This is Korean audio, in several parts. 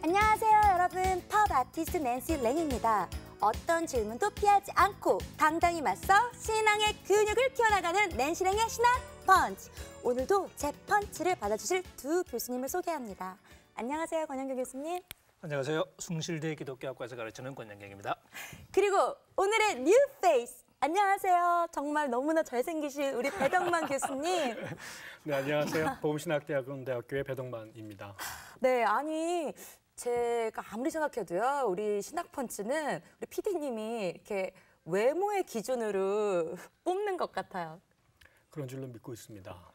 안녕하세요, 여러분. 팝 아티스트 낸시 랭입니다. 어떤 질문도 피하지 않고 당당히 맞서 신앙의 근육을 키워나가는 낸시 랭의 신학 펀치. 오늘도 제 펀치를 받아주실 두 교수님을 소개합니다. 안녕하세요, 권영경 교수님. 안녕하세요. 숭실대 기독교학과에서 가르치는 권영경입니다. 그리고 오늘의 뉴 페이스. 안녕하세요. 정말 너무나 잘생기신 우리 배덕만 교수님. 네, 안녕하세요. 보험신학대학원대학교의 배덕만입니다. 네, 아니 제가 아무리 생각해도요, 우리 신학펀치는 우리 PD님이 이렇게 외모의 기준으로 뽑는 것 같아요. 그런 줄로 믿고 있습니다.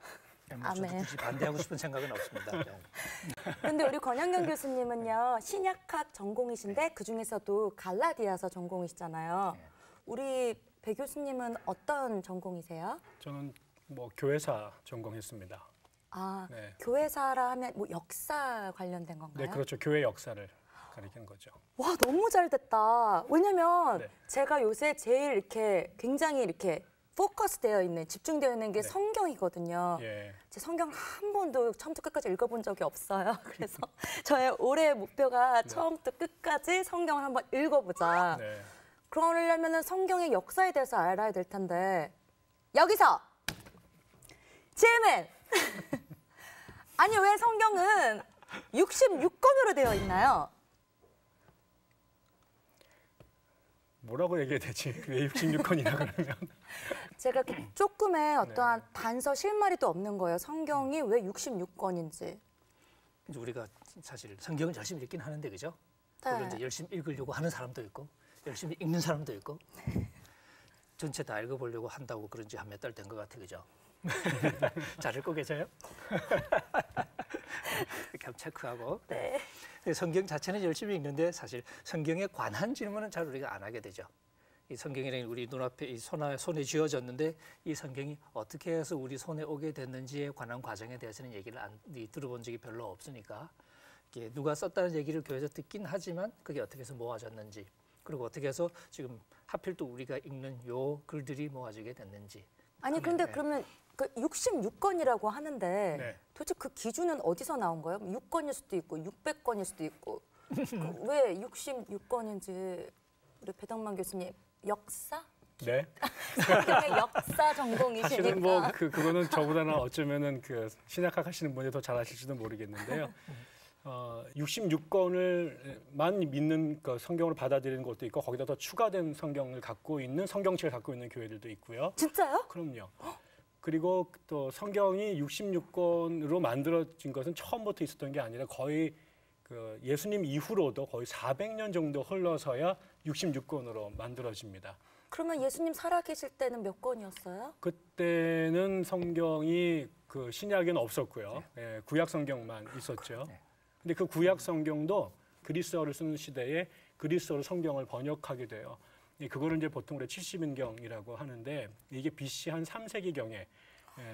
저도 굳이 반대하고 싶은 생각은 없습니다. 그런데 우리 권영경 교수님은요, 신약학 전공이신데 그중에서도 갈라디아서 전공이시잖아요. 우리 배 교수님은 어떤 전공이세요? 저는 교회사 전공했습니다. 아, 네. 교회사라 하면 역사 관련된 건가요? 네, 그렇죠. 교회 역사를 가리키는 거죠. 와, 너무 잘 됐다. 왜냐면 네. 제가 요새 제일 이렇게 굉장히 이렇게 포커스되어 있는, 집중되어 있는 게 네. 성경이거든요. 예. 제 성경 한 번도 처음부터 끝까지 읽어본 적이 없어요. 그래서 저의 올해의 목표가 처음부터 끝까지 성경을 한번 읽어보자. 네. 그러려면 성경의 역사에 대해서 알아야 될 텐데, 여기서 질문! 아니, 왜 성경은 66권으로 되어 있나요? 뭐라고 얘기해야 되지? 왜 66권이나 그러면? 제가 조금의 어떠한 단서 실마리도 없는 거예요. 성경이 왜 66권인지. 이제 우리가 사실 성경을 열심히 읽긴 하는데, 그죠? 네. 그걸 이제 열심히 읽으려고 하는 사람도 있고, 열심히 읽는 사람도 있고, 전체 다 읽어보려고 한다고 그런지 한 몇 달 된 것 같아, 그죠? 잘 읽고 계세요? 이렇게 한번 체크하고. 네. 성경 자체는 열심히 읽는데 사실 성경에 관한 질문은 잘 우리가 안 하게 되죠. 이 성경이라는 우리 눈앞에 이 손에 쥐어졌는데 이 성경이 어떻게 해서 우리 손에 오게 됐는지에 관한 과정에 대해서는 얘기를 들어본 적이 별로 없으니까, 이게 누가 썼다는 얘기를 교회에서 듣긴 하지만 그게 어떻게 해서 모아졌는지, 그리고 어떻게 해서 지금 하필 또 우리가 읽는 요 글들이 모아지게 됐는지. 아니, 근데 그러면 그 66권이라고 하는데 도대체 그 기준은 어디서 나온 거예요? 6권일 수도 있고 600권일 수도 있고. 왜 66권인지 우리 배덕만 교수님, 역사? 네. 성경의 역사 전공이시니까. 사실은 그거는 저보다는 어쩌면은 그 신약학 하시는 분이 더 잘 아실지도 모르겠는데요. 66권을만 믿는 성경을 받아들이는 것도 있고, 거기다 더 추가된 성경을 갖고 있는, 성경책을 갖고 있는 교회들도 있고요. 진짜요? 그럼요. 그리고 또 성경이 66권으로 만들어진 것은 처음부터 있었던 게 아니라 거의 그 예수님 이후로도 거의 400년 정도 흘러서야 66권으로 만들어집니다. 그러면 예수님 살아계실 때는 몇 권이었어요? 그때는 성경이 그 신약에는 없었고요. 예, 구약 성경만 있었죠. 근데 그 구약 성경도 그리스어를 쓰는 시대에 그리스어로 성경을 번역하게 돼요. 그거를 이제 보통 우리 70인경이라고 하는데, 이게 BC 한 3세기경에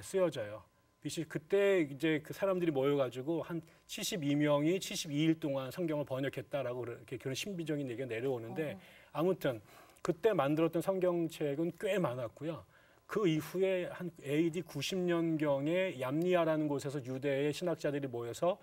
쓰여져요. BC 그때 이제 그 사람들이 모여가지고 한 72명이 72일 동안 성경을 번역했다라고 이렇게 그런 신비적인 얘기가 내려오는데, 아무튼 그때 만들었던 성경책은 꽤 많았고요. 그 이후에 한 AD 90년경에 얌니아라는 곳에서 유대의 신학자들이 모여서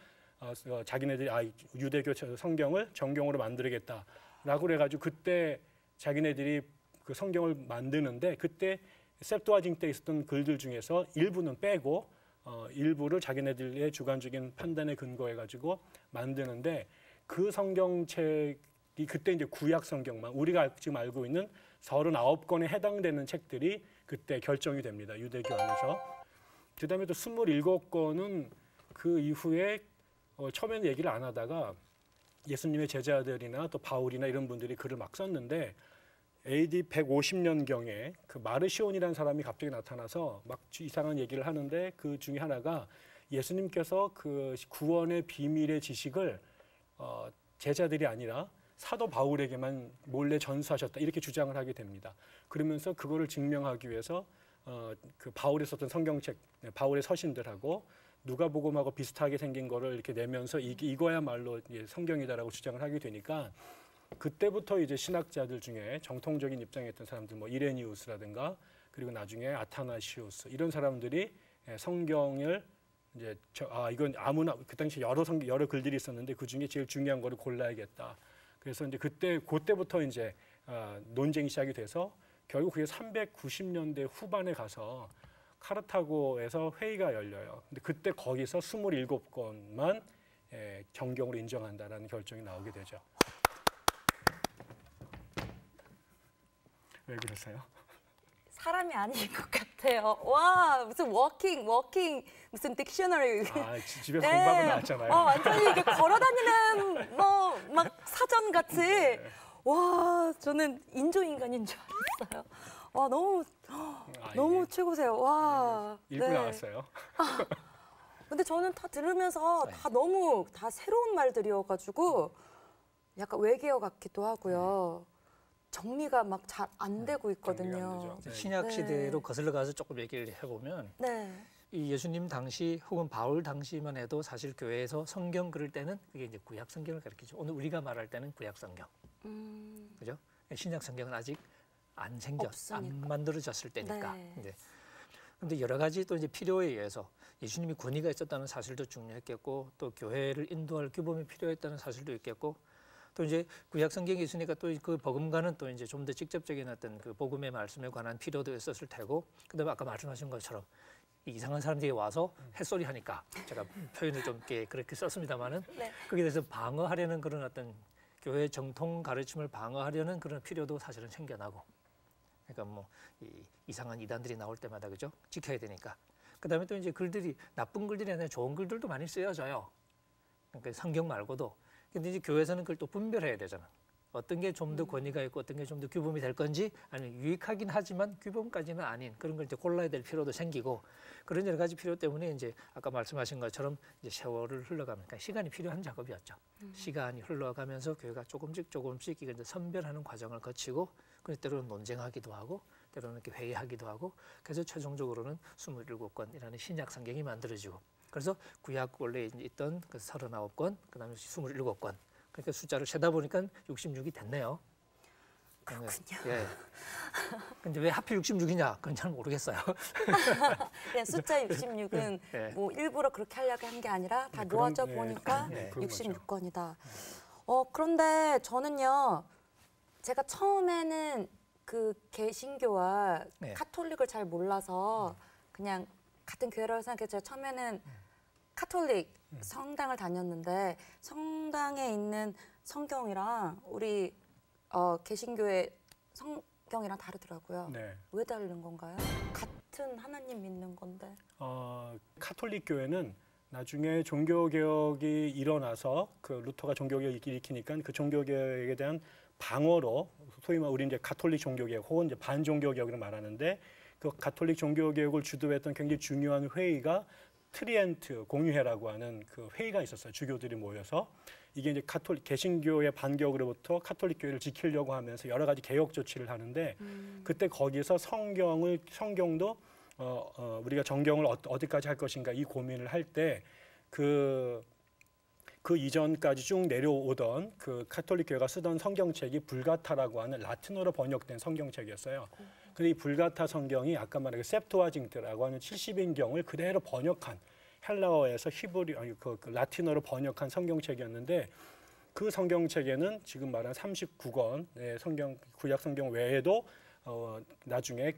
자기네들이 유대교 성경을 정경으로 만들겠다라고 그래가지고 그때 자기네들이 그 성경을 만드는데, 그때 셉투아진트에 있었던 글들 중에서 일부는 빼고 일부를 자기네들의 주관적인 판단에 근거해가지고 만드는데, 그 성경책이 그때 이제 구약 성경만, 우리가 지금 알고 있는 39권에 해당되는 책들이 그때 결정이 됩니다. 유대교 안에서. 그다음에 또 27권은 그 이후에 처음에는 얘기를 안 하다가 예수님의 제자들이나 또 바울이나 이런 분들이 글을 막 썼는데, AD 150년경에 그 마르시온이라는 사람이 갑자기 나타나서 막 이상한 얘기를 하는데, 그 중에 하나가 예수님께서 그 구원의 비밀의 지식을 제자들이 아니라 사도 바울에게만 몰래 전수하셨다, 이렇게 주장을 하게 됩니다. 그러면서 그거를 증명하기 위해서 그 바울이 썼던 성경책, 바울의 서신들하고 누가복음하고 비슷하게 생긴 거를 이렇게 내면서 이거야말로 성경이다라고 주장을 하게 되니까, 그때부터 이제 신학자들 중에 정통적인 입장이었던 사람들, 이레니우스라든가 그리고 나중에 아타나시우스, 이런 사람들이 성경을 이제 이건 아무나 그 당시 여러 글들이 있었는데 그 중에 제일 중요한 거를 골라야겠다. 그래서 이제 그때부터 이제 논쟁이 시작이 돼서 결국 그게 390년대 후반에 가서 카르타고에서 회의가 열려요. 근데 그때 거기서 27권만 정경으로 인정한다라는 결정이 나오게 되죠. 왜 그러세요? 사람이 아닌 것 같아요. 와, 무슨 워킹 무슨 딕셔너리. 집에서 공부하고 나왔잖아요. 완전히 이게 걸어다니는 뭐 막 사전 같이. 와, 저는 인조인간인 줄 알았어요. 와, 너무 최고세요. 와. 읽고 나왔어요. 근데 저는 다 들으면서 다 새로운 말들이어가지고 약간 외계어 같기도 하고요. 정리가 막 잘 안 되고 있거든요. 신약 시대로 거슬러 가서 조금 얘기를 해보면 이 예수님 당시 혹은 바울 당시만 해도 사실 교회에서 성경 그릴 때는 그게 이제 구약 성경을 가르치죠. 오늘 우리가 말할 때는 구약 성경, 그죠? 신약 성경은 아직 안 만들어졌을 때니까. 이제 근데 여러 가지 또 이제 필요에 의해서 예수님이 권위가 있었다는 사실도 중요했겠고, 또 교회를 인도할 규범이 필요했다는 사실도 있겠고, 또 이제 구약 성경이 있으니까 또 그 복음과는 또 이제 좀 더 직접적인 어떤 그 복음의 말씀에 관한 필요도 있었을 테고, 그다음에 아까 말씀하신 것처럼 이상한 사람들이 와서 햇소리 하니까 제가 표현을 좀 그렇게 썼습니다만은 거기에 대해서 방어하려는 그런 어떤 교회 정통 가르침을 방어하려는 그런 필요도 사실은 생겨나고, 그러니까 뭐 이상한 이단들이 나올 때마다 그죠? 지켜야 되니까. 그다음에 또 이제 글들이 나쁜 글들이 아니라 좋은 글들도 많이 쓰여져요. 그러니까 성경 말고도. 근데 이제 교회에서는 그걸 또 분별해야 되잖아. 어떤 게 좀 더 권위가 있고 어떤 게 좀 더 규범이 될 건지, 아니면 유익하긴 하지만 규범까지는 아닌 그런 걸 이제 골라야 될 필요도 생기고, 그런 여러 가지 필요 때문에 이제 아까 말씀하신 것처럼 이제 세월을 흘러가면, 그러니까 시간이 필요한 작업이었죠. 시간이 흘러가면서 교회가 조금씩 이걸 이제 선별하는 과정을 거치고, 그래서 때로는 논쟁하기도 하고, 때로는 이렇게 회의하기도 하고, 그래서 최종적으로는 27권이라는 신약 성경이 만들어지고, 그래서 구약 원래 있던 그 39권, 그다음에 27권. 그러니까 숫자를 세다 보니까 66이 됐네요. 그렇군요. 예. 근데 왜 하필 66이냐? 그건 잘 모르겠어요. 그냥 숫자 66은 뭐 일부러 그렇게 하려고 한 게 아니라 다 모아져 보니까 66권이다. 그런데 저는요, 제가 처음에는 그 개신교와 카톨릭을 잘 몰라서 그냥 같은 교회라고 생각해서 처음에는 카톨릭 성당을 다녔는데, 성당에 있는 성경이랑 우리 개신교의 성경이랑 다르더라고요. 왜 다른 건가요? 같은 하나님 믿는 건데. 카톨릭 교회는 나중에 종교개혁이 일어나서 그 루터가 종교개혁을 일으키니까 그 종교개혁에 대한 방어로 소위 말 우리 이제 가톨릭 종교개혁 혹은 이제 반종교개혁을 말하는데, 그 가톨릭 종교개혁을 주도했던 굉장히 중요한 회의가 트리엔트 공유회라고 하는 그 회의가 있었어요. 주교들이 모여서. 이게 이제 개신교의 반격으로부터 카톨릭 교회를 지키려고 하면서 여러 가지 개혁 조치를 하는데, 그때 거기서 성경도 우리가 정경을 어디까지 할 것인가 이 고민을 할 때 그 이전까지 쭉 내려오던 그 카톨릭 교회가 쓰던 성경책이 불가타라고 하는 라틴어로 번역된 성경책이었어요. 근데 이 불가타 성경이 아까 말한 셉토아징트라고 하는 70인경을 그대로 번역한, 헬라어에서 그 라틴어로 번역한 성경책이었는데, 그 성경책에는 지금 말한 39권 구약 성경 외에도 나중에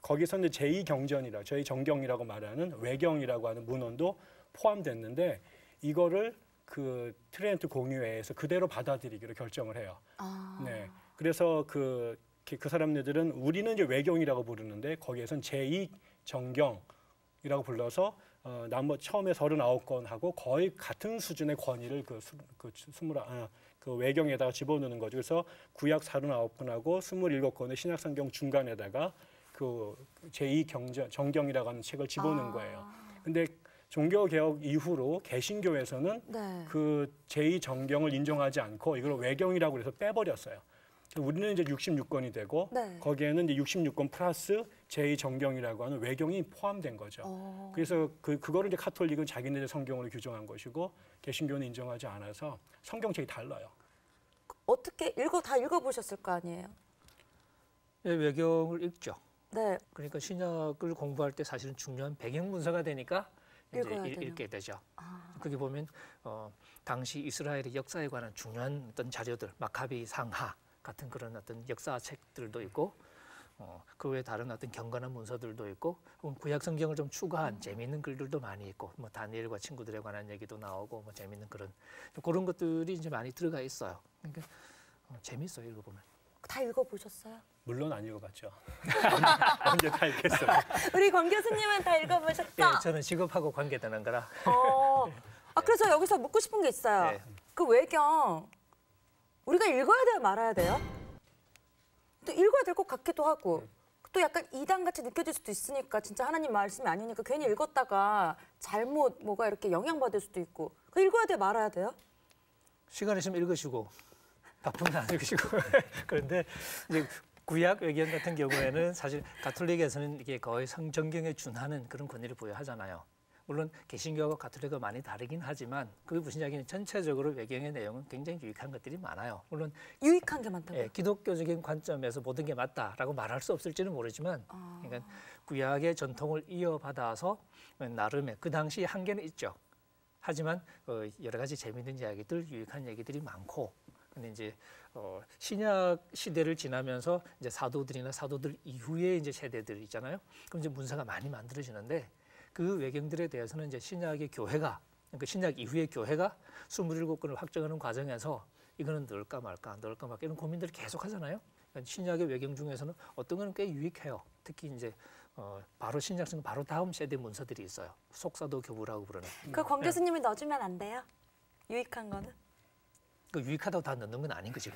거기서 이제 제2 정경이라고 말하는 외경이라고 하는 문헌도 포함됐는데, 이거를 그 트리엔트 공유회에서 그대로 받아들이기로 결정을 해요. 그래서 그 사람들은 우리는 이제 외경이라고 부르는데, 거기에선 제2 정경이라고 불러서 처음에 39권하고 거의 같은 수준의 권위를 그 외경에다가 집어넣는 거죠. 그래서 구약 39권하고 27권의 신약 성경 중간에다가 그 제2 정경이라고 하는 책을 집어넣은 거예요. 근데 종교개혁 이후로 개신교에서는 그 제2 정경을 인정하지 않고 이걸 외경이라고 해서 빼버렸어요. 우리는 이제 66권이 되고 거기에는 이제 66권 플러스 제2 정경이라고 하는 외경이 포함된 거죠. 그래서 그거를 이제 카톨릭은 자기네들 성경으로 규정한 것이고, 개신교는 인정하지 않아서 성경책이 달라요. 어떻게 다 읽어보셨을 거 아니에요? 네, 외경을 읽죠. 그러니까 신약을 공부할 때 사실은 중요한 배경 문서가 되니까 읽어야 이제 되는. 읽게 되죠. 아, 거기 보면 당시 이스라엘의 역사에 관한 중요한 어떤 자료들, 마카비 상하 같은 그런 어떤 역사책들도 있고, 그 외에 다른 어떤 경건한 문서들도 있고, 혹은 구약 성경을 좀 추가한 재미있는 글들도 많이 있고, 뭐 다니엘과 친구들에 관한 얘기도 나오고, 뭐 재미있는 그런 것들이 이제 많이 들어가 있어요. 그러니까 재밌어요, 읽어보면. 다 읽어보셨어요? 물론 안 읽어봤죠. 언제 다 읽겠어요. 우리 권 교수님은 다 읽어보셨죠? 예, 저는 직업하고 관계되는 거라. 그래서 여기서 묻고 싶은 게 있어요. 네. 그 외경 우리가 읽어야 돼요, 말아야 돼요? 또 읽어야 될 것 같기도 하고 또 약간 이단같이 느껴질 수도 있으니까 진짜 하나님 말씀이 아니니까 괜히 읽었다가 잘못 뭐가 이렇게 영향받을 수도 있고 그 읽어야 돼요, 말아야 돼요? 시간 있으면 읽으시고 바쁘면 안 읽으시고 그런데 이제 구약 외경 같은 경우에는 사실 가톨릭에서는 이게 거의 성경에 준하는 그런 권위를 부여하잖아요. 물론 개신교와 가톨릭과 많이 다르긴 하지만 그 불신자에게는 전체적으로 외경의 내용은 굉장히 유익한 것들이 많아요. 물론 유익한 게 많다고요? 예, 기독교적인 관점에서 모든 게 맞다라고 말할 수 없을지는 모르지만 그러니까 구약의 전통을 이어받아서 나름의 그 당시 한계는 있죠. 하지만 여러 가지 재미있는 이야기들, 유익한 얘기들이 많고 근데 이제 신약 시대를 지나면서 이제 사도들이나 사도들 이후에 이제 세대들 있잖아요. 그럼 이제 문서가 많이 만들어지는데 그 외경들에 대해서는 이제 신약의 교회가 그러니까 신약 이후의 교회가 27권을 확정하는 과정에서 이거는 넣을까 말까 이런 고민들을 계속 하잖아요. 그러니까 신약의 외경 중에서는 어떤 거는 꽤 유익해요. 특히 이제 바로 신약성 바로 다음 세대 문서들이 있어요. 속사도 교부라고 부르는. 그 권 교수님이 넣어주면 안 돼요? 유익한 거는? 그 유익하다고 다 넣는 건 아닌 거지.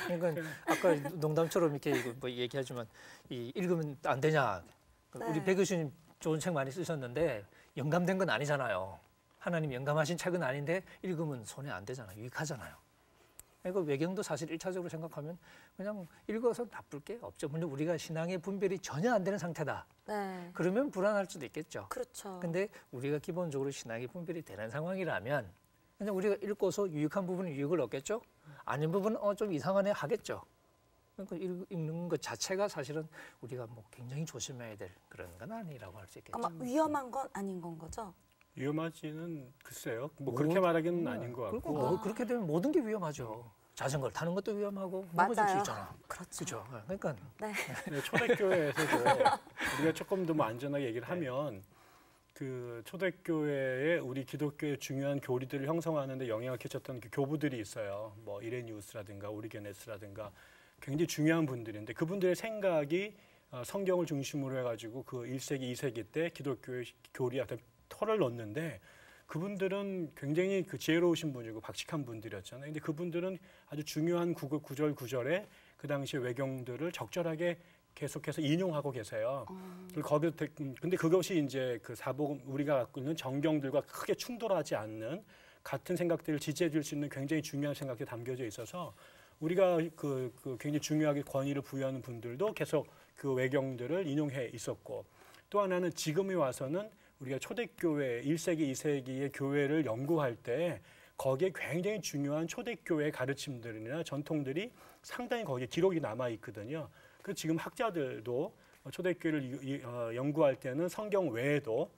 그러니까 아까 농담처럼 이렇게 뭐 얘기하지만 읽으면 안 되냐. 우리 네. 배 교수님 좋은 책 많이 쓰셨는데 영감된 건 아니잖아요. 하나님 영감하신 책은 아닌데 읽으면 손해 안 되잖아요. 유익하잖아요. 그러니까 외경도 사실 1차적으로 생각하면 그냥 읽어서 나쁠 게 없죠. 물론 우리가 신앙의 분별이 전혀 안 되는 상태다. 네. 그러면 불안할 수도 있겠죠. 그렇죠. 근데 우리가 기본적으로 신앙의 분별이 되는 상황이라면 그냥 우리가 읽고서 유익한 부분은 유익을 얻겠죠. 아닌 부분은 좀 이상하네 하겠죠. 그러니까 읽는 것 자체가 사실은 우리가 뭐 굉장히 조심해야 될 그런 건 아니라고 할 수 있겠죠. 아마 위험한 건 아닌 건 거죠? 위험하지는 글쎄요. 뭐 그렇게 말하기는 아닌 것 같고. 그리고 그렇게 되면 모든 게 위험하죠. 자전거를 타는 것도 위험하고 넘어질 수 있잖아. 그렇죠. 그렇죠. 그러니까 네. 네, 초대교회에서도 우리가 조금 더 뭐 안전하게 얘기를 하면 그 초대교회에 우리 기독교의 중요한 교리들을 형성하는 데 영향을 끼쳤던 그 교부들이 있어요. 뭐 이레니우스라든가 오리게네스라든가 굉장히 중요한 분들인데 그분들의 생각이 성경을 중심으로 해가지고 그 1세기, 2세기 때 기독교의 교리에 어떤 털을 넣었는데 그분들은 굉장히 그 지혜로우신 분이고 박식한 분들이었잖아요. 근데 그분들은 아주 중요한 구절 구절에 그 당시의 외경들을 적절하게 계속해서 인용하고 계세요. 근데 그것이 이제 그 사복음 우리가 갖고 있는 정경들과 크게 충돌하지 않는 같은 생각들을 지지해 줄 수 있는 굉장히 중요한 생각들이 담겨져 있어서 우리가 그 굉장히 중요하게 권위를 부여하는 분들도 계속 그 외경들을 인용해 있었고 또 하나는 지금에 와서는 우리가 초대교회 1세기, 2세기의 교회를 연구할 때 거기에 굉장히 중요한 초대교회의 가르침들이나 전통들이 상당히 거기에 기록이 남아 있거든요. 그 지금 학자들도 초대교회를 연구할 때는 성경 외에도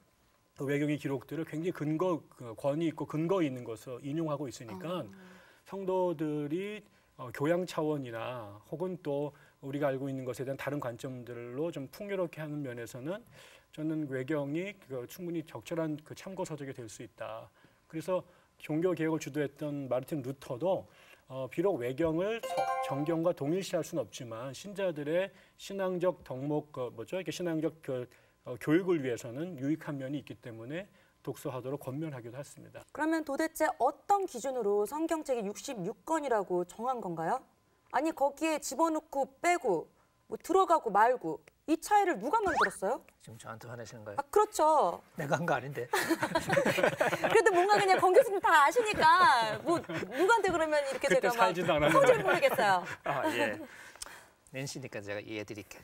그 외경의 기록들을 굉장히 권위 있고 근거 있는 것을 인용하고 있으니까 성도들이 교양 차원이나 혹은 또 우리가 알고 있는 것에 대한 다른 관점들로 좀 풍요롭게 하는 면에서는 저는 외경이 충분히 적절한 그 참고 서적이 될 수 있다. 그래서 종교 개혁을 주도했던 마르틴 루터도 비록 외경을 정경과 동일시할 수는 없지만 신자들의 신앙적 덕목 이렇게 신앙적 교육을 위해서는 유익한 면이 있기 때문에 독서하도록 권면하기도 했습니다. 그러면 도대체 어떤 기준으로 성경책이 66권이라고 정한 건가요? 아니 거기에 집어넣고 빼고 뭐 들어가고 말고 이 차이를 누가 만들었어요? 지금 저한테 화내시는 거예요? 그렇죠. 내가 한 거 아닌데. 그래도 뭔가 그냥 권 교수님 다 아시니까 뭐 누구한테 그러면 이렇게 그때 제가 막 살지도 않았는데. 성질 모르겠어요. 예. 낸시니까 제가 이해해 드릴게요.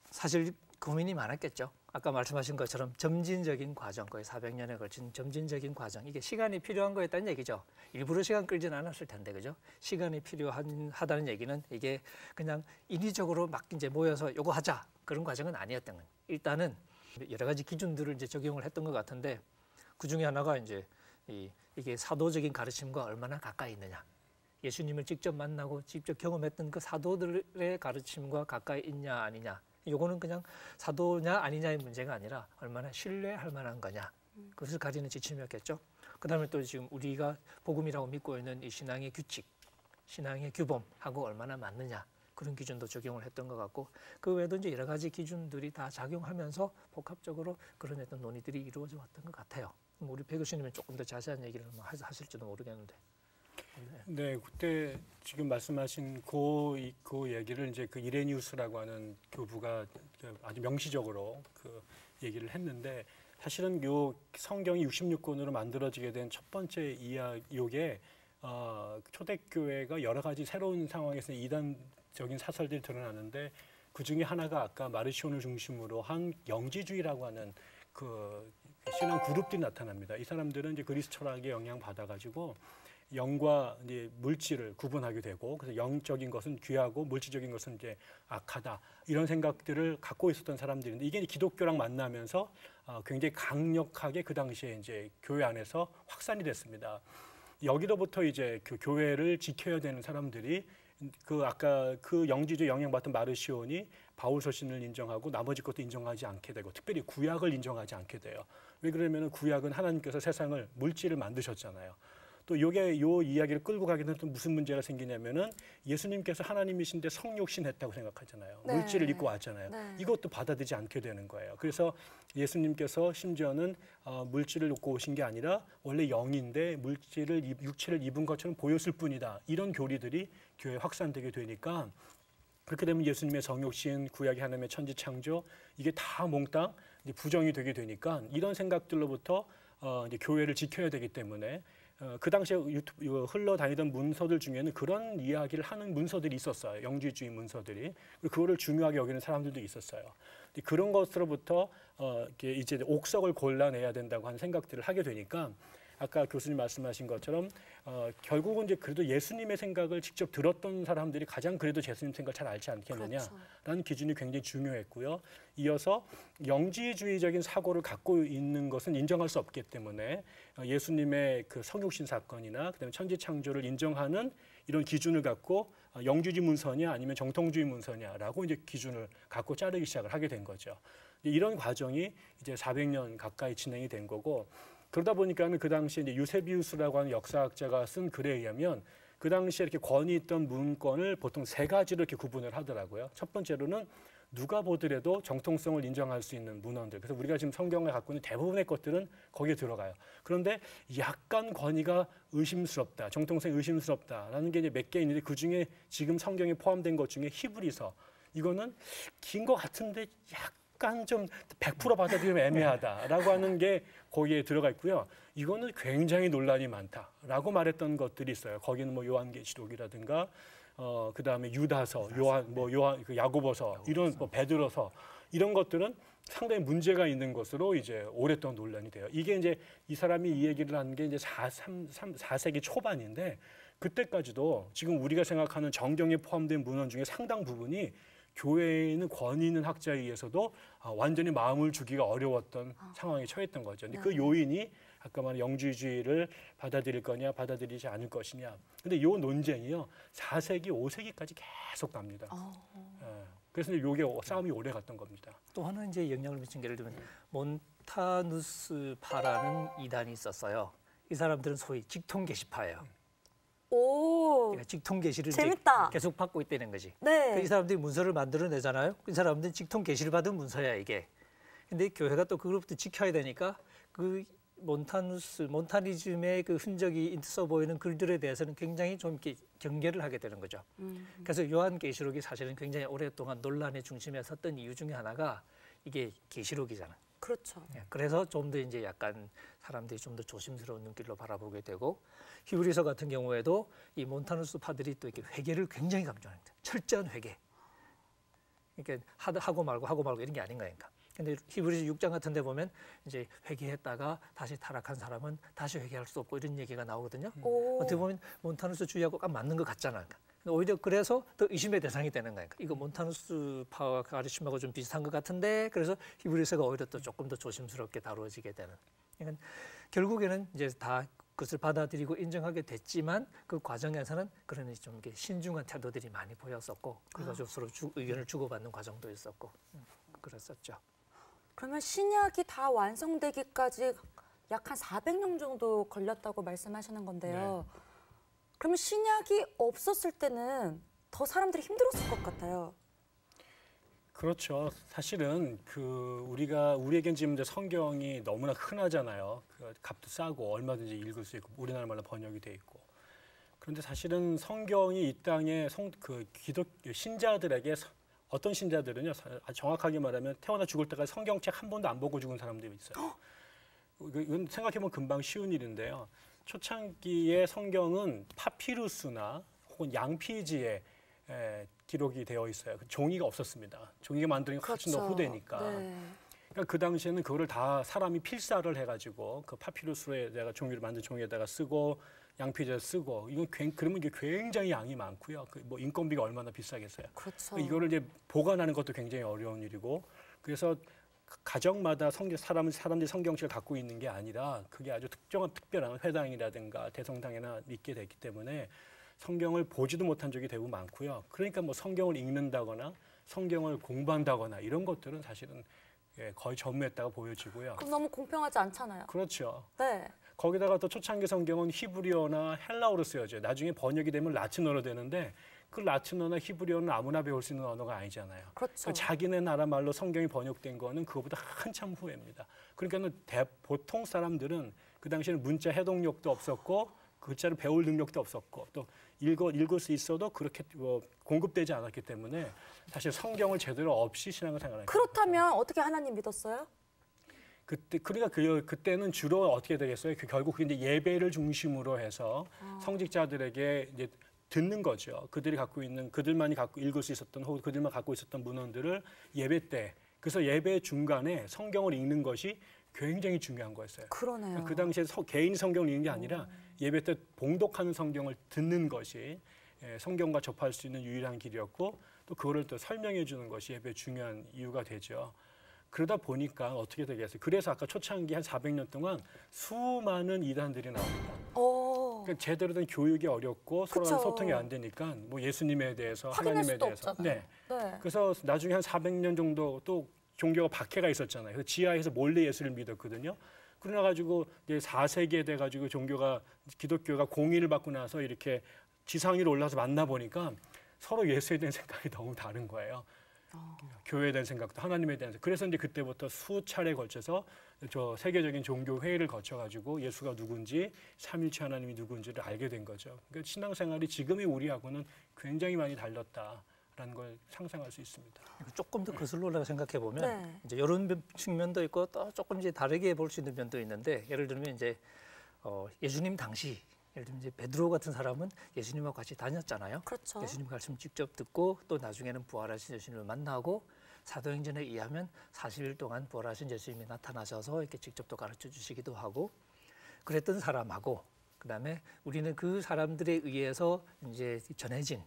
사실 고민이 많았겠죠. 아까 말씀하신 것처럼 점진적인 과정, 거의 400년에 걸친 점진적인 과정. 이게 시간이 필요한 거였다는 얘기죠. 일부러 시간 끌지는 않았을 텐데, 그죠? 시간이 필요하다는 얘기는 이게 그냥 인위적으로 막 이제 모여서 요거 하자. 그런 과정은 아니었던 거예요. 일단은 여러 가지 기준들을 이제 적용을 했던 것 같은데 그 중에 하나가 이제 이게 사도적인 가르침과 얼마나 가까이 있느냐. 예수님을 직접 만나고 직접 경험했던 그 사도들의 가르침과 가까이 있냐 아니냐. 요거는 그냥 사도냐 아니냐의 문제가 아니라 얼마나 신뢰할 만한 거냐. 그것을 가리는 지침이었겠죠. 그다음에 또 지금 우리가 복음이라고 믿고 있는 이 신앙의 규칙, 신앙의 규범하고 얼마나 맞느냐. 그런 기준도 적용을 했던 것 같고 그 외에도 이제 여러 가지 기준들이 다 작용하면서 복합적으로 그런 어떤 논의들이 이루어져 왔던 것 같아요. 우리 배 교수님은 조금 더 자세한 얘기를 하실지도 모르겠는데. 네, 그때 지금 말씀하신 그 얘기를 이제 그 이레니우스라고 하는 교부가 아주 명시적으로 그 얘기를 했는데 사실은 요 성경이 66권으로 만들어지게 된 첫 번째 요게 초대교회가 여러 가지 새로운 상황에서 이단적인 사설들이 드러나는데 그 중에 하나가 아까 마르시온을 중심으로 한 영지주의라고 하는 그 신앙 그룹들이 나타납니다. 이 사람들은 이제 그리스 철학에 영향 받아가지고 영과 이제 물질을 구분하게 되고 그래서 영적인 것은 귀하고 물질적인 것은 이제 악하다 이런 생각들을 갖고 있었던 사람들인데 이게 기독교랑 만나면서 굉장히 강력하게 그 당시에 이제 교회 안에서 확산이 됐습니다. 여기로부터 이제 그 교회를 지켜야 되는 사람들이 그 아까 그 영지주의 영향받던 마르시온이 바울 서신을 인정하고 나머지 것도 인정하지 않게 되고 특별히 구약을 인정하지 않게 돼요. 왜 그러면은 구약은 하나님께서 세상을 물질을 만드셨잖아요. 또 요 이야기를 끌고 가게 되면 또 무슨 문제가 생기냐면은 예수님께서 하나님이신데 성육신 했다고 생각하잖아요. 네. 물질을 입고 왔잖아요. 네. 이것도 받아들이지 않게 되는 거예요. 그래서 예수님께서 심지어는 물질을 입고 오신 게 아니라 원래 영인데 육체를 입은 것처럼 보였을 뿐이다. 이런 교리들이 교회에 확산되게 되니까 그렇게 되면 예수님의 성육신, 구약의 하나님의 천지창조 이게 다 몽땅 이제 부정이 되게 되니까 이런 생각들로부터 이제 교회를 지켜야 되기 때문에 그 당시에 흘러다니던 문서들 중에는 그런 이야기를 하는 문서들이 있었어요. 영지주의 문서들이. 그거를 중요하게 여기는 사람들도 있었어요. 그런 것으로부터 이제 옥석을 골라내야 된다고 하는 생각들을 하게 되니까 아까 교수님 말씀하신 것처럼 결국은 이제 그래도 예수님의 생각을 직접 들었던 사람들이 가장 그래도 예수님 생각을 잘 알지 않겠느냐라는 그렇죠. 기준이 굉장히 중요했고요. 이어서 영지주의적인 사고를 갖고 있는 것은 인정할 수 없기 때문에 예수님의 그 성육신 사건이나 그다음에 천지창조를 인정하는 이런 기준을 갖고 영지주의 문서냐 아니면 정통주의 문서냐라고 이제 기준을 갖고 자르기 시작을 하게 된 거죠. 이런 과정이 이제 400년 가까이 진행이 된 거고 그러다 보니까는 그 당시에 이제 유세비우스라고 하는 역사학자가 쓴 글에 의하면 그 당시에 이렇게 권위 있던 문건을 보통 세 가지로 이렇게 구분을 하더라고요. 첫 번째로는 누가 보더라도 정통성을 인정할 수 있는 문헌들. 그래서 우리가 지금 성경에 갖고 있는 대부분의 것들은 거기에 들어가요. 그런데 약간 권위가 의심스럽다, 정통성이 의심스럽다라는 게 이제 몇 개 있는데 그 중에 지금 성경에 포함된 것 중에 히브리서 이거는 긴 것 같은데 약간 좀 100% 받아들이면 애매하다라고 하는 게 거기에 들어가 있고요. 이거는 굉장히 논란이 많다라고 말했던 것들이 있어요. 거기는 뭐 요한계시록이라든가 그 다음에 유다서, 요한 그 야고보서 이런 뭐 베드로서 이런 것들은 상당히 문제가 있는 것으로 이제 오랫동안 논란이 돼요. 이게 이제 이 사람이 이 얘기를 하는 게 이제 4세기 초반인데 그때까지도 지금 우리가 생각하는 정경에 포함된 문헌 중에 상당 부분이 교회에 있는 권위 있는 학자에 의해서도 완전히 마음을 주기가 어려웠던 상황에 처했던 거죠. 근데 그 요인이 아까 말한 영지주의를 받아들일 거냐 받아들이지 않을 것이냐. 근데 이 논쟁이요 4세기, 5세기까지 계속 갑니다. 그래서 이게 싸움이 오래 갔던 겁니다. 또 하나 이제 영향을 미친 게 예를 들면 몬타누스파라는 이단이 있었어요. 이 사람들은 소위 직통 계시파예요. 오, 그러니까 직통 계시를 재밌다. 계속 받고 있다는 거지. 네. 이 사람들이 문서를 만들어내잖아요. 이 사람들은 직통 계시를 받은 문서야 이게. 근데 교회가 또 그것부터 지켜야 되니까 그 몬타니즘의 그 흔적이 있어 보이는 글들에 대해서는 굉장히 좀 이렇게 경계를 하게 되는 거죠. 그래서 요한계시록이 사실은 굉장히 오랫동안 논란의 중심에 섰던 이유 중에 하나가 이게 계시록이잖아. 그렇죠. 그래서 좀 더 이제 약간 사람들이 좀 더 조심스러운 눈길로 바라보게 되고 히브리서 같은 경우에도 이 몬타누스 파들이 또 이렇게 회개를 굉장히 강조합니다. 철저한 회개. 그러니까 하고 말고 이런 게 아닌 거니까. 근데 히브리서 6장 같은 데 보면 이제 회개했다가 다시 타락한 사람은 다시 회개할 수 없고 이런 얘기가 나오거든요. 어떻게 보면 몬타누스 주의하고 딱 맞는 것 같잖아. 오히려 그래서 더 의심의 대상이 되는 거니까 이거 몬타누스파 가르침하고 좀 비슷한 것 같은데 그래서 히브리서가 오히려 또 조금 더 조심스럽게 다루어지게 되는. 그러니까 결국에는 이제 다 그것을 받아들이고 인정하게 됐지만 그 과정에서는 그런 좀 이렇게 신중한 태도들이 많이 보였었고 그래서 서로 의견을 주고받는 과정도 있었고 그랬었죠. 그러면 신약이 다 완성되기까지 약 한 400년 정도 걸렸다고 말씀하시는 건데요. 네. 그러면 신약이 없었을 때는 더 사람들이 힘들었을 것 같아요. 그렇죠. 사실은 우리에겐 지금 이제 성경이 너무나 흔하잖아요. 그 값도 싸고 얼마든지 읽을 수 있고 우리나라 말로 번역이 돼 있고. 그런데 사실은 성경이 이 땅에 기독 신자들에게 어떤 신자들은요, 정확하게 말하면 태어나 죽을 때까지 성경책 한 번도 안 보고 죽은 사람들이 있어요. 이건 생각해보면 금방 쉬운 일인데요. 초창기의 성경은 파피루스나 혹은 양피지에 기록이 되어 있어요. 종이가 없었습니다. 종이가 만드는 게 훨씬 더 후대니까. 네. 그러니까 그 당시에는 그거를 다 사람이 필사를 해가지고 그 파피루스에다가 종이를 만든 종이에다가 쓰고 양피지에 쓰고 그러면 이게 굉장히 양이 많고요. 뭐 인건비가 얼마나 비싸겠어요. 그렇죠. 이거를 이제 보관하는 것도 굉장히 어려운 일이고 그래서 가정마다 사람들이 성경책을 갖고 있는 게 아니라 그게 아주 특별한 회당이라든가 대성당에나 있게 됐기 때문에 성경을 보지도 못한 적이 대부분 많고요. 그러니까 뭐 성경을 읽는다거나 성경을 공부한다거나 이런 것들은 사실은 거의 전무했다고 보여지고요. 그럼 너무 공평하지 않잖아요. 그렇죠. 네. 거기다가 또 초창기 성경은 히브리어나 헬라어로 쓰여져요. 나중에 번역이 되면 라틴어로 되는데 그 라틴어나 히브리어는 아무나 배울 수 있는 언어가 아니잖아요. 그렇죠. 자기네 나라 말로 성경이 번역된 거는 그거보다 한참 후입니다. 그러니까는 보통 사람들은 그 당시에는 문자 해독력도 없었고 글자를 배울 능력도 없었고 또 읽을 수 있어도 그렇게 공급되지 않았기 때문에 사실 성경을 제대로 없이 신앙을 생활하는 그렇다면 어떻게 하나님 믿었어요? 그러니까 그때는 주로 어떻게 되겠어요? 결국 이제 예배를 중심으로 해서 성직자들에게 이제 듣는 거죠. 그들만이 갖고 읽을 수 있었던 혹은 그들만 갖고 있었던 문헌들을 예배 때 그래서 예배 중간에 성경을 읽는 것이 굉장히 중요한 거였어요. 그러네요. 그 당시에 개인이 성경을 읽는 게 아니라 예배 때 봉독하는 성경을 듣는 것이 성경과 접할 수 있는 유일한 길이었고 또 그거를 또 설명해 주는 것이 예배의 중요한 이유가 되죠. 그러다 보니까 어떻게 되겠어요? 그래서 아까 초창기 한 400년 동안 수많은 이단들이 나옵니다. 그러니까 제대로 된 교육이 어렵고 서로 간 소통이 안 되니까 뭐 예수님에 대해서 하나님에 대해서 네. 그래서 나중에 한 400년 정도 또 종교가 박해가 있었잖아요. 그래서 지하에서 몰래 예수를 믿었거든요. 그러나 가지고 이제 4세기에 돼 가지고 기독교가 공의를 받고 나서 이렇게 지상 위로 올라서 만나 보니까 서로 예수에 대한 생각이 너무 다른 거예요. 교회에 대한 생각도 하나님에 대한 생각. 그래서 이제 그때부터 수차례에 걸쳐서 세계적인 종교 회의를 거쳐 가지고 예수가 누군지 삼일체 하나님이 누군지를 알게 된 거죠. 그러니까 신앙생활이 지금의 우리하고는 굉장히 많이 달랐다라는 걸 상상할 수 있습니다. 조금 더 거슬러 올라가 생각해 보면 이제 이런 측면도 있고 또 조금 이제 다르게 볼 수 있는 면도 있는데 예를 들면 이제 예수님 당시 예를 들면 이제 베드로 같은 사람은 예수님하고 같이 다녔잖아요. 그렇죠. 예수님 말씀 직접 듣고 또 나중에는 부활하신 예수님을 만나고 사도행전에 의하면 40일 동안 부활하신 예수님이 나타나셔서 이렇게 직접 또 가르쳐 주시기도 하고 그랬던 사람하고 그다음에 우리는 그 사람들에 의해서 이제 전해진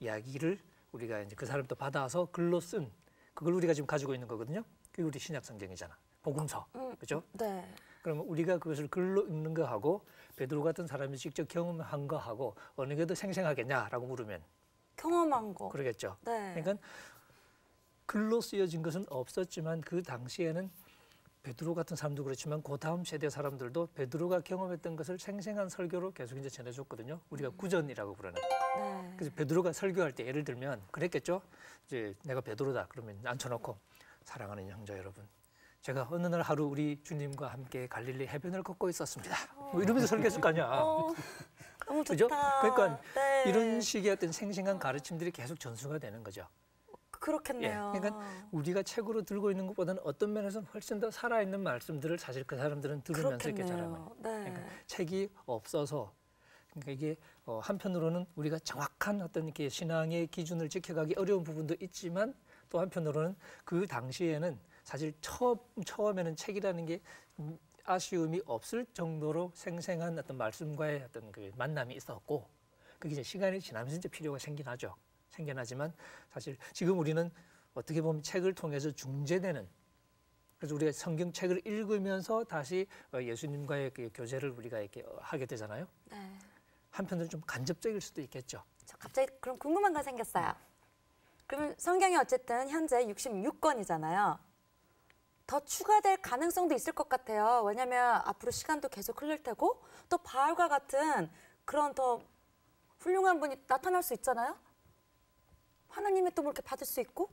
이야기를 우리가 이제 그 사람도 받아서 글로 쓴 그걸 우리가 지금 가지고 있는 거거든요. 그게 우리 신약 성경이잖아. 복음서. 그렇죠? 네. 그러면 우리가 그것을 글로 읽는 거하고 베드로 같은 사람이 직접 경험한 거하고 어느 게 더 생생하겠냐라고 물으면 경험한 거. 그러겠죠. 네. 그러니까 글로 쓰여진 것은 없었지만 그 당시에는 베드로 같은 사람도 그렇지만 그 다음 세대 사람들도 베드로가 경험했던 것을 생생한 설교로 계속 이제 전해줬거든요. 우리가 구전이라고 부르는. 네. 그래서 베드로가 설교할 때 예를 들면 그랬겠죠. 이제 내가 베드로다 그러면 앉혀놓고 사랑하는 형제 여러분. 제가 어느 날 하루 우리 주님과 함께 갈릴리 해변을 걷고 있었습니다. 뭐 이러면서 설교했을 거 아니야. 너무 그죠? 좋다. 그러니까 네. 이런 식의 어떤 생생한 가르침들이 계속 전수가 되는 거죠. 그렇겠네요. 예, 그러니까 우리가 책으로 들고 있는 것보다는 어떤 면에서는 훨씬 더 살아있는 말씀들을 사실 그 사람들은 들으면서 이렇게 자라는 거예요. 네. 그러니까 책이 없어서 그러니까 이게 한편으로는 우리가 정확한 어떤 이렇게 신앙의 기준을 지켜가기 어려운 부분도 있지만 또 한편으로는 그 당시에는 사실 처음에는 책이라는 게 아쉬움이 없을 정도로 생생한 어떤 말씀과의 어떤 그 만남이 있었고 그게 이제 시간이 지나면서 이제 필요가 생겨나죠. 생겨나지만 사실 지금 우리는 어떻게 보면 책을 통해서 중재되는, 그래서 우리가 성경책을 읽으면서 다시 예수님과의 그 교제를 우리가 이렇게 하게 되잖아요. 네. 한편으로는 좀 간접적일 수도 있겠죠. 저 갑자기 그럼 궁금한 거 생겼어요. 그러면 성경이 어쨌든 현재 66권이잖아요. 더 추가될 가능성도 있을 것 같아요. 왜냐하면 앞으로 시간도 계속 흘릴 테고 또 바울과 같은 그런 더 훌륭한 분이 나타날 수 있잖아요. 하나님의 또 뭐 이렇게 받을 수 있고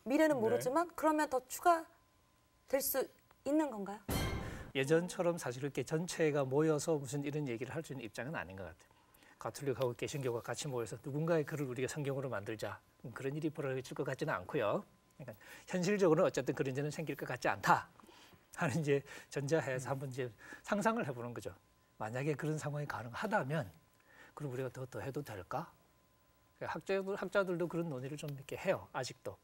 미래는 네. 모르지만 그러면 더 추가될 수 있는 건가요? 예전처럼 사실 이렇게 전체가 모여서 무슨 이런 얘기를 할 수 있는 입장은 아닌 것 같아요. 가톨릭하고 개신교가 같이 모여서 누군가의 글을 우리가 성경으로 만들자, 그런 일이 벌어질 것 같지는 않고요. 그러니까 현실적으로는 어쨌든 그런 일은 생길 것 같지 않다 하는 이제 전제하에서 한번 이제 상상을 해보는 거죠. 만약에 그런 상황이 가능하다면 그럼 우리가 더 해도 될까? 학자들도 그런 논의를 좀 이렇게 해요. 아직도.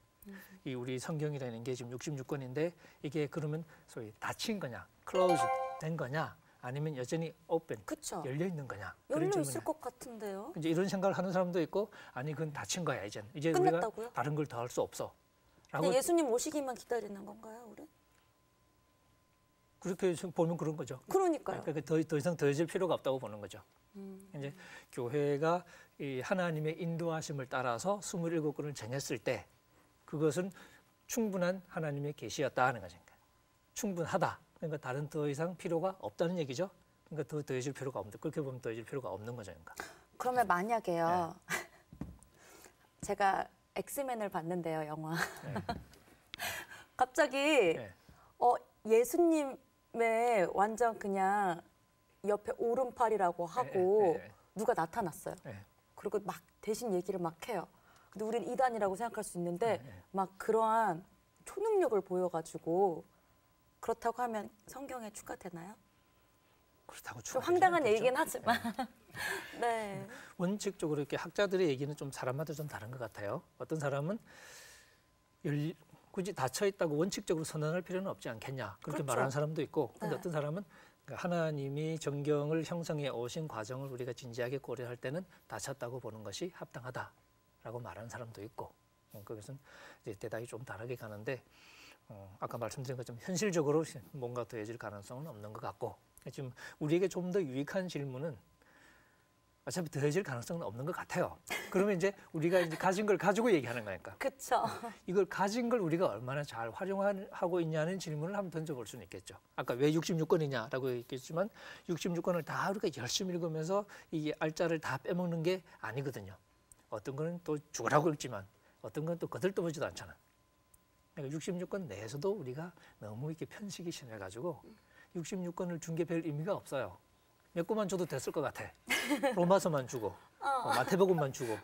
이 우리 성경이라는 게 지금 66권인데 이게 그러면 소위 닫힌 거냐, 클로즈 된 거냐, 아니면 여전히 오pen, 그쵸. 열려 있는 거냐. 열려 그런 있을 것 같은데요. 이제 이런 생각을 하는 사람도 있고, 아니 그건 닫힌 거야 이제 끝났다고요? 우리가 다른 걸 더 할 수 없어. 근데 예수님 오시기만 기다리는 건가요, 우리? 그렇게 보면 그런 거죠. 그러니까요. 그러니까 더 이상 더해질 필요가 없다고 보는 거죠. 이제 교회가 이 하나님의 인도하심을 따라서 27권을 정했을 때 그것은 충분한 하나님의 계시였다 하는 거죠. 충분하다. 그러니까 다른 더 이상 필요가 없다는 얘기죠. 그러니까 더 더해질 필요가 없는, 그렇게 보면 더해질 필요가 없는 거죠. 그러니까. 그러면 만약에요. 제가 엑스맨을 봤는데요, 영화. 갑자기 네. 예수님의 완전 그냥 옆에 오른팔이라고 하고 누가 나타났어요. 그리고 막 대신 얘기를 막 해요. 근데 우리는 이단이라고 생각할 수 있는데 막 그러한 초능력을 보여가지고 그렇다고 하면 성경에 추가되나요? 그렇다고 좀 황당한 추가되지는 얘기긴 않겠죠. 하지만. 네. 원칙적으로 이렇게 학자들의 얘기는 좀 사람마다 좀 다른 것 같아요. 어떤 사람은 굳이 닫혀 있다고 원칙적으로 선언할 필요는 없지 않겠냐 그렇게 그렇죠. 말하는 사람도 있고, 근데 네. 어떤 사람은 하나님이 정경을 형성해 오신 과정을 우리가 진지하게 고려할 때는 닫혔다고 보는 것이 합당하다라고 말하는 사람도 있고, 그것은 이제 대답이 좀 다르게 가는데, 아까 말씀드린 것처럼 현실적으로 뭔가 더해질 가능성은 없는 것 같고, 지금 우리에게 좀 더 유익한 질문은 어차피 더해질 가능성은 없는 것 같아요. 그러면 이제 우리가 이제 가진 걸 가지고 얘기하는 거니까. 그쵸. 이걸 가진 걸 우리가 얼마나 잘 활용하고 있냐는 질문을 한번 던져볼 수는 있겠죠. 아까 왜 66권이냐라고 얘기했지만 66권을 다 우리가 열심히 읽으면서 이 알짜를 다 빼먹는 게 아니거든요. 어떤 거는 또 죽으라고 읽지만 어떤 건 또 거들떠보지도 않잖아. 그러니까 66권 내에서도 우리가 너무 이렇게 편식이 심해가지고 66권을 준 게 별 의미가 없어요. 몇 권만 줘도 됐을 것 같아. 로마서만 주고, 마태복음만 주고,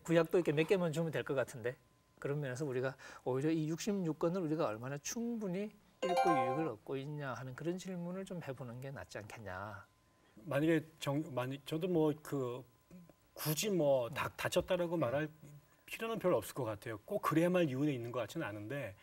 구약도 이렇게 몇 개만 주면 될 것 같은데, 그런 면에서 우리가 오히려 이 66권을 우리가 얼마나 충분히 읽고 유익을 얻고 있냐 하는 그런 질문을 좀 해보는 게 낫지 않겠냐. 만약에 저도 뭐 굳이 뭐 다쳤다라고 말할 필요는 별로 없을 것 같아요. 꼭 그래야만 이유는 있는 것 같지는 않은데,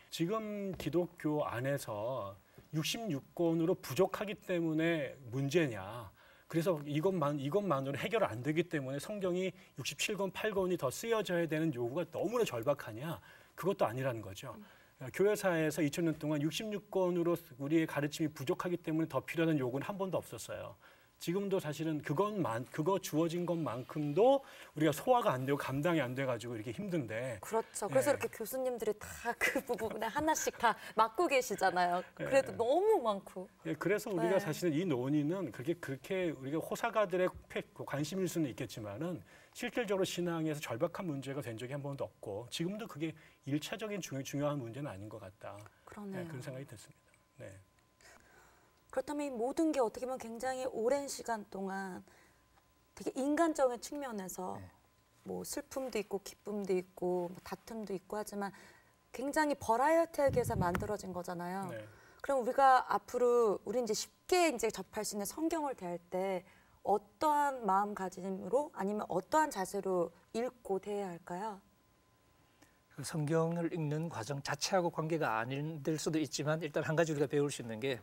지금 기독교 안에서 66권으로 부족하기 때문에 문제냐. 그래서 이것만으로 해결 안 되기 때문에 성경이 67권, 8권이 더 쓰여져야 되는 요구가 너무나 절박하냐. 그것도 아니라는 거죠. 교회사에서 2000년 동안 66권으로 우리의 가르침이 부족하기 때문에 더 필요한 요구는 한 번도 없었어요. 지금도 사실은 그거 주어진 것만큼도 우리가 소화가 안 되고 감당이 안 돼가지고 이렇게 힘든데. 그렇죠. 그래서 이렇게 교수님들이 다 그 부분에 하나씩 다 맡고 계시잖아요. 그래도 너무 많고. 그래서 우리가 사실은 이 논의는 그렇게 우리가 호사가들의 관심일 수는 있겠지만은 실질적으로 신앙에서 절박한 문제가 된 적이 한 번도 없고, 지금도 그게 일차적인 중요한 문제는 아닌 것 같다. 그러네요. 그런 생각이 됐습니다. 네. 그렇다면 이 모든 게 어떻게 보면 굉장히 오랜 시간 동안 되게 인간적인 측면에서 뭐 슬픔도 있고 기쁨도 있고 뭐 다툼도 있고 하지만 굉장히 버라이어티하게 만들어진 거잖아요. 네. 그럼 우리가 앞으로 우리 이제 쉽게 이제 접할 수 있는 성경을 대할 때 어떠한 마음가짐으로 아니면 어떠한 자세로 읽고 대해야 할까요? 그 성경을 읽는 과정 자체하고 관계가 아닌 될 수도 있지만 일단 한 가지 우리가 배울 수 있는 게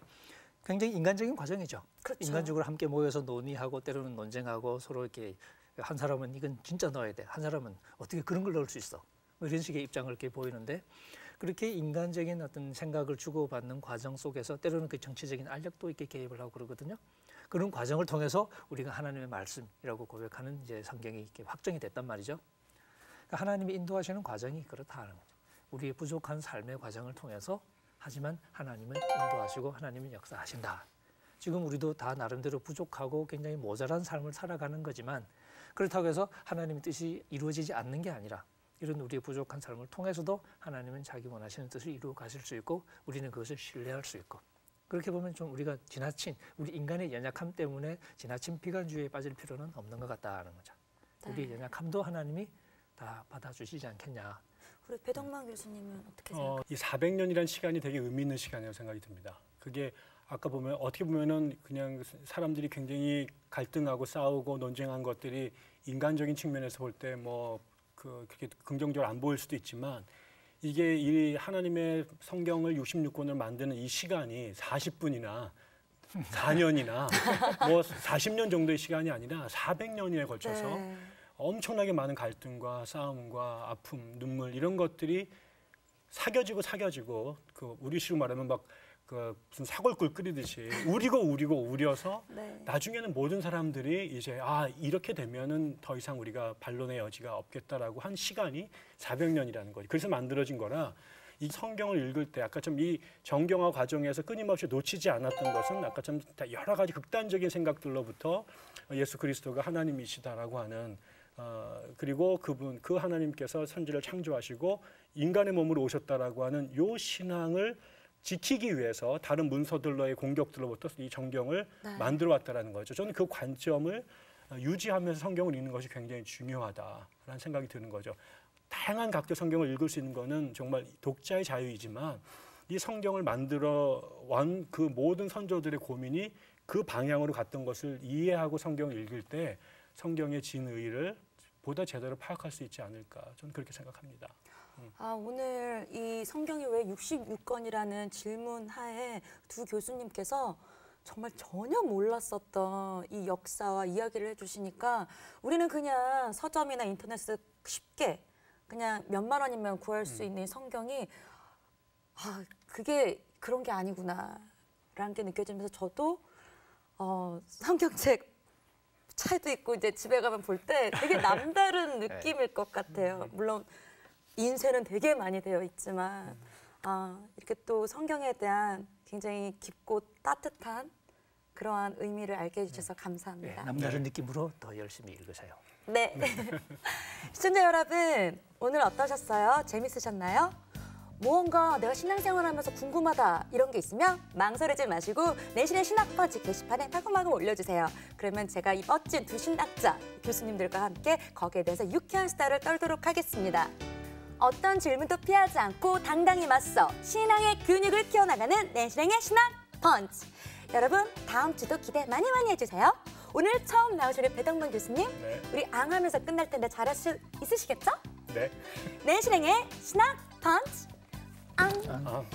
굉장히 인간적인 과정이죠. 그렇죠. 인간적으로 함께 모여서 논의하고 때로는 논쟁하고 서로 이렇게 한 사람은 이건 진짜 넣어야 돼. 한 사람은 어떻게 그런 걸 넣을 수 있어. 뭐 이런 식의 입장을 이렇게 보이는데 그렇게 인간적인 어떤 생각을 주고받는 과정 속에서 때로는 그 정치적인 알력도 있게 개입을 하고 그러거든요. 그런 과정을 통해서 우리가 하나님의 말씀이라고 고백하는 이제 성경이 이렇게 확정이 됐단 말이죠. 그러니까 하나님이 인도하시는 과정이 그렇다는 거죠. 우리의 부족한 삶의 과정을 통해서 하지만 하나님은 인도하시고 하나님은 역사하신다. 지금 우리도 다 나름대로 부족하고 굉장히 모자란 삶을 살아가는 거지만 그렇다고 해서 하나님의 뜻이 이루어지지 않는 게 아니라 이런 우리의 부족한 삶을 통해서도 하나님은 자기 원하시는 뜻을 이루어 가실 수 있고 우리는 그것을 신뢰할 수 있고 그렇게 보면 좀 우리가 지나친 우리 인간의 연약함 때문에 지나친 비관주의에 빠질 필요는 없는 것 같다는 거죠. 우리의 연약함도 하나님이 다 받아주시지 않겠냐. 우리 배덕만 교수님은 어떻게 생각하세요? 이 400년이라는 시간이 되게 의미 있는 시간이라고 생각이 듭니다. 그게 아까 보면 어떻게 보면은 그냥 사람들이 굉장히 갈등하고 싸우고 논쟁한 것들이 인간적인 측면에서 볼 때 뭐 그렇게 긍정적으로 안 보일 수도 있지만 이게 이 하나님의 성경을 66권을 만드는 이 시간이 40분이나 4년이나 뭐 40년 정도의 시간이 아니라 400년에 걸쳐서 네. 엄청나게 많은 갈등과 싸움과 아픔, 눈물 이런 것들이 사겨지고 그 우리식으로 말하면 막 그 무슨 사골꿀 끓이듯이 우리고 네. 나중에는 모든 사람들이 이제 이렇게 되면은 더 이상 우리가 반론의 여지가 없겠다라고 한 시간이 400년이라는 거죠. 그래서 만들어진 거라 이 성경을 읽을 때 아까 좀 이 정경화 과정에서 끊임없이 놓치지 않았던 것은 아까 좀 여러 가지 극단적인 생각들로부터 예수 그리스도가 하나님이시다라고 하는 그리고 그 하나님께서 천지를 창조하시고 인간의 몸으로 오셨다라고 하는 요 신앙을 지키기 위해서 다른 문서들로의 공격들로부터 이 정경을 네. 만들어 왔다라는 거죠. 저는 그 관점을 유지하면서 성경을 읽는 것이 굉장히 중요하다라는 생각이 드는 거죠. 다양한 각도 성경을 읽을 수 있는 거는 정말 독자의 자유이지만 이 성경을 만들어 온 그 모든 선조들의 고민이 그 방향으로 갔던 것을 이해하고 성경을 읽을 때 성경의 진의를 보다 제대로 파악할 수 있지 않을까 저는 그렇게 생각합니다. 오늘 이 성경이 왜 66권이라는 질문 하에 두 교수님께서 정말 전혀 몰랐었던 이 역사와 이야기를 해주시니까 우리는 그냥 서점이나 인터넷에서 쉽게 그냥 몇만 원이면 구할 수 있는 이 성경이 그게 그런 게 아니구나라는 게 느껴지면서 저도 성경책 차에도 있고 이제 집에 가면 볼 때 되게 남다른 느낌일 것 같아요. 물론 인쇄는 되게 많이 되어 있지만 이렇게 또 성경에 대한 굉장히 깊고 따뜻한 그러한 의미를 알게 해주셔서 감사합니다. 남다른 느낌으로 더 열심히 읽으세요. 네. 시청자 여러분, 오늘 어떠셨어요? 재밌으셨나요? 무언가 내가 신앙생활하면서 궁금하다 이런 게 있으면 망설이지 마시고 내신의 신학펀치 게시판에 마구마구 올려주세요. 그러면 제가 이 멋진 두 신학자 교수님들과 함께 거기에 대해서 유쾌한 수다를 떨도록 하겠습니다. 어떤 질문도 피하지 않고 당당히 맞서 신앙의 근육을 키워나가는 내신의 신학펀치. 여러분 다음 주도 기대 많이 해주세요. 오늘 처음 나오신 배덕만 교수님, 네. 우리 앙하면서 끝날 텐데 잘할 수 있으시겠죠? 네. 내신의 신학펀치. 앙.